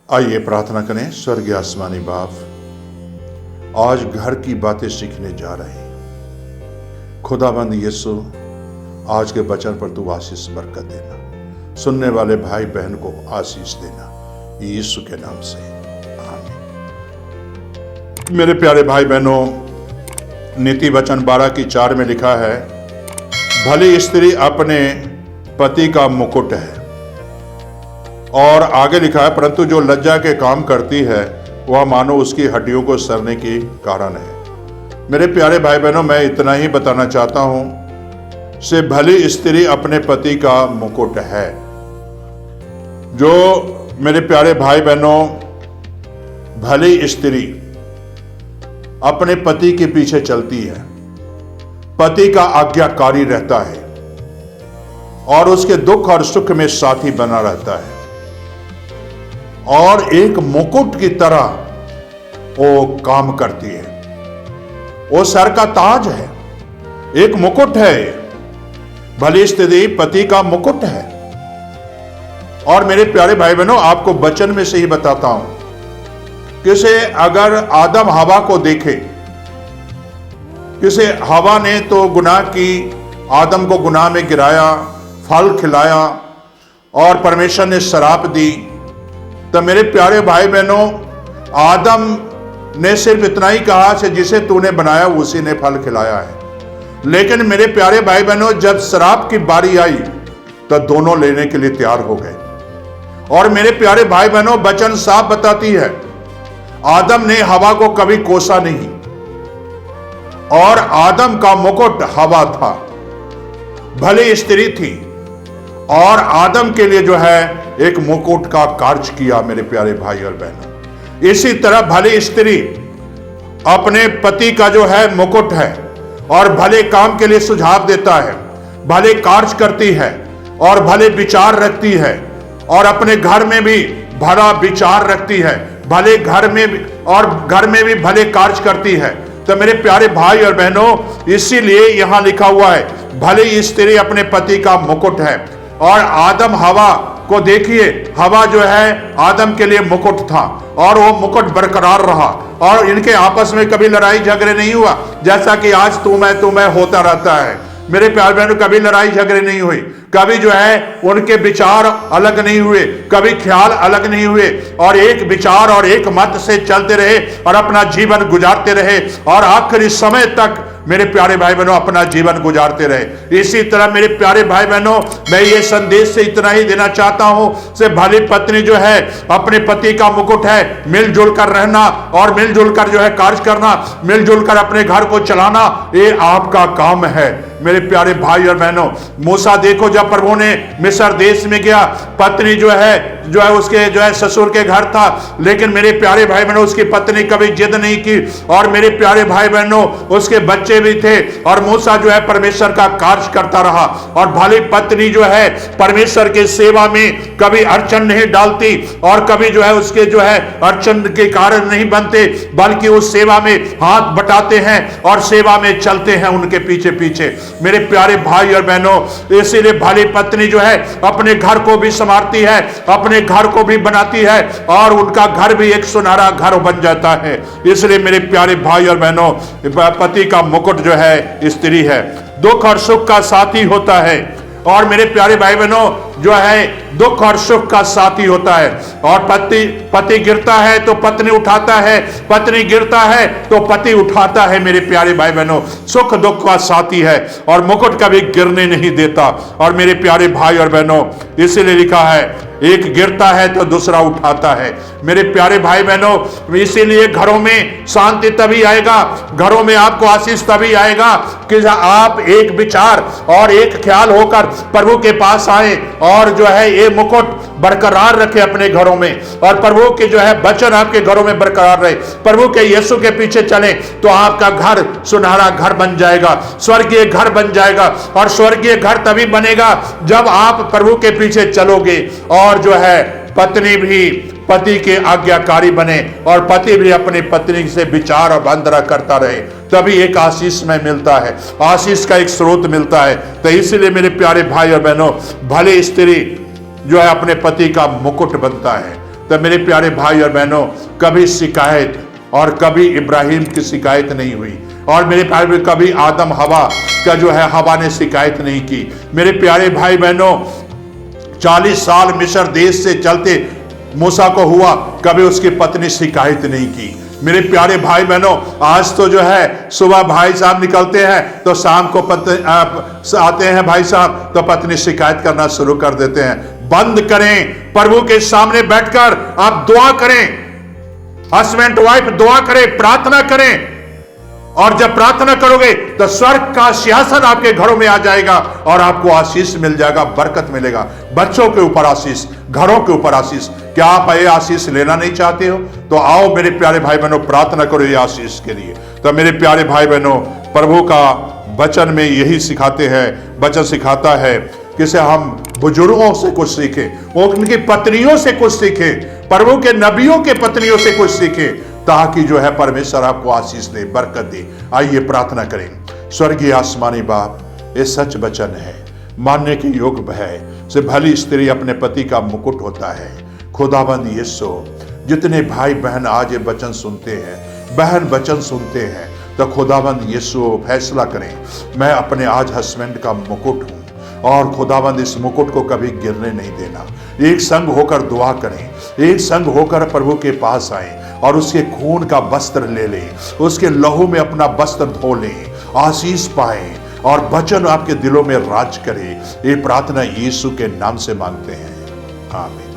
आइए प्रार्थना करें। स्वर्गीय आसमानी बाप, आज घर की बातें सीखने जा रहे हैं। खुदाबंद यीशु, आज के वचन पर तू आशीष बरकत देना, सुनने वाले भाई बहन को आशीष देना, यीशु के नाम से आमीन। मेरे प्यारे भाई बहनों, नीति वचन 12:4 में लिखा है, भली स्त्री अपने पति का मुकुट है। और आगे लिखा है, परंतु जो लज्जा के काम करती है वह मानो उसकी हड्डियों को सरने की कारण है। मेरे प्यारे भाई बहनों, मैं इतना ही बताना चाहता हूं से भली स्त्री अपने पति का मुकुट है। जो मेरे प्यारे भाई बहनों, भली स्त्री अपने पति के पीछे चलती है, पति का आज्ञाकारी रहता है और उसके दुख और सुख में साथी बना रहता है और एक मुकुट की तरह वो काम करती है। वो सर का ताज है, एक मुकुट है। भली स्त्री पति का मुकुट है। और मेरे प्यारे भाई बहनों, आपको वचन में से ही बताता हूं, किसे अगर आदम हवा को देखे, किसे हवा ने तो गुनाह की, आदम को गुनाह में गिराया, फल खिलाया और परमेश्वर ने श्राप दी, तो मेरे प्यारे भाई बहनों, आदम ने सिर्फ इतना ही कहा कि जिसे तूने बनाया उसी ने फल खिलाया है। लेकिन मेरे प्यारे भाई बहनों, जब श्राप की बारी आई तो दोनों लेने के लिए तैयार हो गए। और मेरे प्यारे भाई बहनों, वचन साफ बताती है, आदम ने हवा को कभी कोसा नहीं और आदम का मुकुट हवा था। भले स्त्री थी और आदम के लिए जो है एक मुकुट का कार्य किया। मेरे प्यारे भाई और बहनों, इसी तरह भली स्त्री अपने पति का जो है मुकुट है और भले काम के लिए सुझाव देता है, भले कार्य करती है और भले विचार रखती है और अपने घर में भी भला विचार रखती है, भले घर में भी और घर में भी भले कार्य करती है। तो मेरे प्यारे भाई और बहनों, इसीलिए यहां लिखा हुआ है, भली स्त्री अपने पति का मुकुट है। और आदम हवा को देखिए, हवा जो है आदम के लिए मुकुट था और वो मुकुट बरकरार रहा और इनके आपस में कभी लड़ाई झगड़े नहीं हुआ, जैसा कि आज तू मैं होता रहता है। मेरे प्यार बहनों, कभी लड़ाई झगड़े नहीं हुई, कभी जो है उनके विचार अलग नहीं हुए, कभी ख्याल अलग नहीं हुए और एक विचार और एक मत से चलते रहे और अपना जीवन गुजारते रहे और आखिरी समय तक मेरे प्यारे भाई बहनों अपना जीवन गुजारते रहे। इसी तरह मेरे प्यारे भाई बहनों, मैं ये संदेश से इतना ही देना चाहता हूं से भली पत्नी जो है अपने पति का मुकुट है। मिलजुल कर रहना और मिलजुल कर जो है कार्य करना, मिलजुल कर अपने घर को चलाना, ये आपका काम है। मेरे प्यारे भाई और बहनों, मूसा देखो, जब प्रभु ने मिस्र देश में गया, पत्नी जो है उसके जो है ससुर के घर था, लेकिन मेरे प्यारे भाई बहनों उसकी पत्नी कभी जिद नहीं की और मेरे प्यारे भाई बहनों उसके बच्चे भी थे और मूसा जो है परमेश्वर का कार्य करता रहा। और भली पत्नी जो है परमेश्वर के सेवा में कभी अड़चन नहीं डालती और कभी जो है उसके जो है अड़चन के कारण नहीं बनते, बल्कि उस सेवा में हाथ बटाते हैं और सेवा में चलते हैं उनके पीछे पीछे। मेरे प्यारे भाई और बहनों, इसीलिए भली पत्नी जो है अपने घर को भी संभालती है, अपने घर को भी बनाती है और उनका घर भी एक सुनहरा घर बन जाता है। इसलिए मेरे प्यारे भाई और बहनों, पति का मुकुट जो है स्त्री है, दुख और सुख का साथी होता है। और मेरे प्यारे भाई बहनों, जो है दुख और सुख का साथी होता है। और पति गिरता है तो पत्नी उठाता है, पत्नी गिरता है तो पति उठाता है। मेरे प्यारे भाई बहनों, सुख दुख का साथी है और मुकुट कभी गिरने नहीं देता। और मेरे प्यारे भाई और बहनों, इसीलिए लिखा है, एक गिरता है तो दूसरा उठाता है। मेरे प्यारे भाई बहनों, इसीलिए घरों में शांति तभी आएगा, घरों में आपको आशीष तभी आएगा कि आप एक विचार और एक ख्याल होकर प्रभु के पास आए और जो है ये मुकुट बरकरार रखे अपने घरों में और प्रभु के जो है वचन आपके घरों में बरकरार रहे। प्रभु के यीशु के पीछे चलें तो आपका घर सुनहरा घर बन जाएगा, स्वर्गीय घर बन जाएगा। और स्वर्गीय घर तभी बनेगा जब आप प्रभु के पीछे चलोगे और जो है पत्नी भी पति के आज्ञाकारी बने और पति भी अपनी पत्नी से विचार और बंधना करता रहे, तभी एक आशीष में मिलता है, आशीष का एक स्रोत मिलता है। तो इसलिए मेरे प्यारे भाई और बहनों, भले स्त्री जो है अपने पति का मुकुट बनता है, तो मेरे प्यारे भाई और बहनों, कभी शिकायत और कभी इब्राहिम की शिकायत नहीं हुई, और मेरे प्यारे में कभी आदम हवा का जो है हवा ने शिकायत नहीं की। मेरे प्यारे भाई बहनों, 40 साल मिस्र देश से चलते मूसा को हुआ, कभी उसकी पत्नी शिकायत नहीं की। मेरे प्यारे भाई बहनों, आज तो जो है सुबह भाई साहब निकलते हैं तो शाम को आते हैं भाई साहब तो पत्नी शिकायत करना शुरू कर देते हैं। बंद करें, प्रभु के सामने बैठकर आप दुआ करें, हस्बैंड वाइफ दुआ करें, प्रार्थना करें, और जब प्रार्थना करोगे तो स्वर्ग का सिंहासन आपके घरों में आ जाएगा और आपको आशीष मिल जाएगा, बरकत मिलेगा। बच्चों के ऊपर आशीष, घरों के ऊपर आशीष। क्या आप ये आशीष लेना नहीं चाहते हो? तो आओ मेरे प्यारे भाई बहनों, प्रार्थना करो ये आशीष के लिए। तो मेरे प्यारे भाई बहनों, प्रभु का वचन में यही सिखाते हैं, वचन सिखाता है कि से हम बुजुर्गों से कुछ सीखें, उनकी पत्नियों से कुछ सीखें, प्रभु के नबियों के पत्नियों से कुछ सीखें, ताकि जो है परमेश्वर आपको आशीष दे, बरकत दे। आइए प्रार्थना करें। स्वर्गीय आसमानी बाप, ये सच वचन है, मानने के योग्य है। से भली स्त्री अपने पति का मुकुट होता है। खुदाबंद यीशु, जितने भाई बहन आज ये वचन सुनते हैं, बहन वचन सुनते हैं, तो खुदाबंद यीशु फैसला करें, मैं अपने आज हस्बैंड का मुकुट हूं, और खुदाबंद इस मुकुट को कभी गिरने नहीं देना। एक संग होकर दुआ करें, एक संग होकर प्रभु के पास आए और उसके खून का वस्त्र ले लें, उसके लहू में अपना वस्त्र धो लें, आशीष पाएं और वचन आपके दिलों में राज करे। ये प्रार्थना यीशु के नाम से मांगते हैं, आमीन।